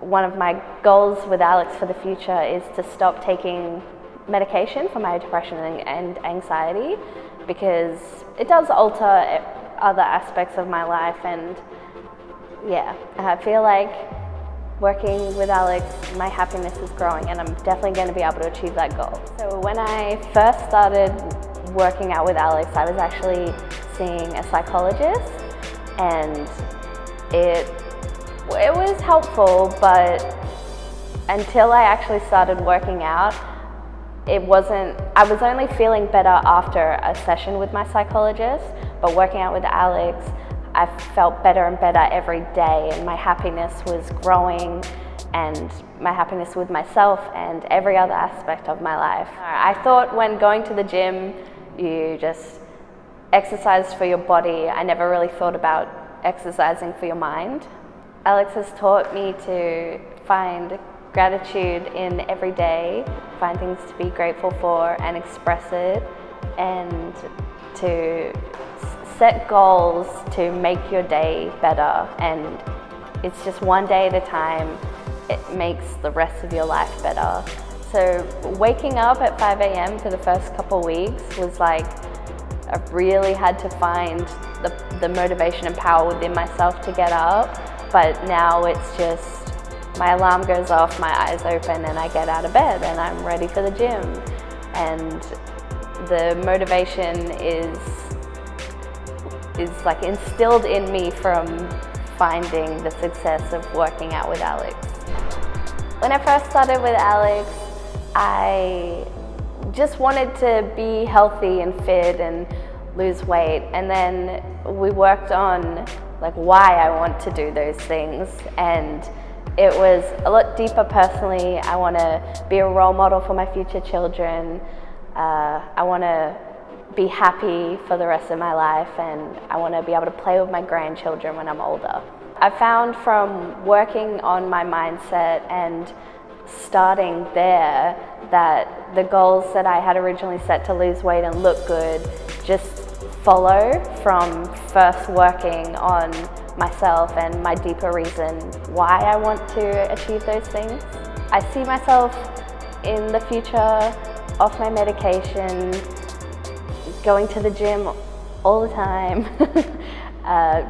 one of my goals with Alex for the future is to stop taking medication for my depression and anxiety, because it does alter other aspects of my life. And yeah, I feel like working with Alex, my happiness is growing, and I'm definitely going to be able to achieve that goal. So when I first started working out with Alex, I was actually seeing a psychologist, and it was helpful, but until I actually started working out, I was only feeling better after a session with my psychologist, but working out with Alex, I felt better and better every day, and my happiness was growing, and my happiness with myself and every other aspect of my life. I thought when going to the gym, you just exercise for your body. I never really thought about exercising for your mind. Alex has taught me to find gratitude in every day, find things to be grateful for and express it, and to set goals to make your day better. And it's just one day at a time. It makes the rest of your life better. So waking up at 5 a.m. for the first couple weeks was like, I really had to find the motivation and power within myself to get up. But now it's just, my alarm goes off, my eyes open, and I get out of bed and I'm ready for the gym. And the motivation is like instilled in me from finding the success of working out with Alex. When I first started with Alex, I just wanted to be healthy and fit and lose weight, and then we worked on like why I want to do those things, and it was a lot deeper personally. I want to be a role model for my future children. I want to be happy for the rest of my life, and I want to be able to play with my grandchildren when I'm older. I found from working on my mindset and starting there that the goals that I had originally set to lose weight and look good just follow from first working on myself and my deeper reason why I want to achieve those things. I see myself in the future off my medication, going to the gym all the time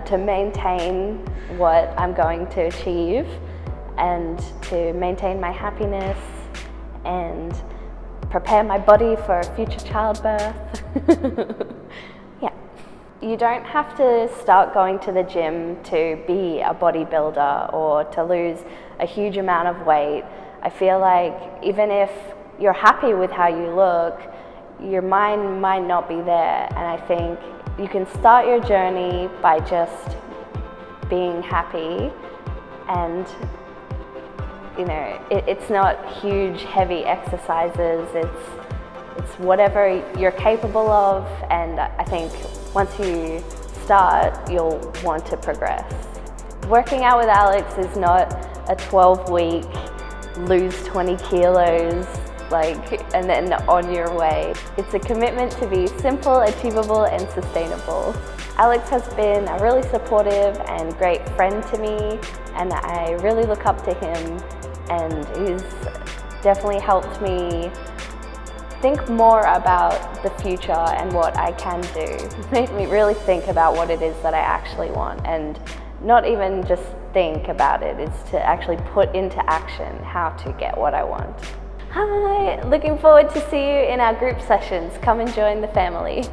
to maintain what I'm going to achieve and to maintain my happiness and prepare my body for future childbirth. Yeah. You don't have to start going to the gym to be a bodybuilder or to lose a huge amount of weight. I feel like even if you're happy with how you look, your mind might not be there. And I think you can start your journey by just being happy, and it's not huge, heavy exercises. It's whatever you're capable of, and I think once you start, you'll want to progress. Working out with Alex is not a 12-week lose 20 kilos and then on your way. It's a commitment to be simple, achievable, and sustainable. Alex has been a really supportive and great friend to me, and I really look up to him, and he's definitely helped me think more about the future and what I can do. It made me really think about what it is that I actually want, and not even just think about it, it's to actually put into action how to get what I want. Hi, looking forward to see you in our group sessions. Come and join the family.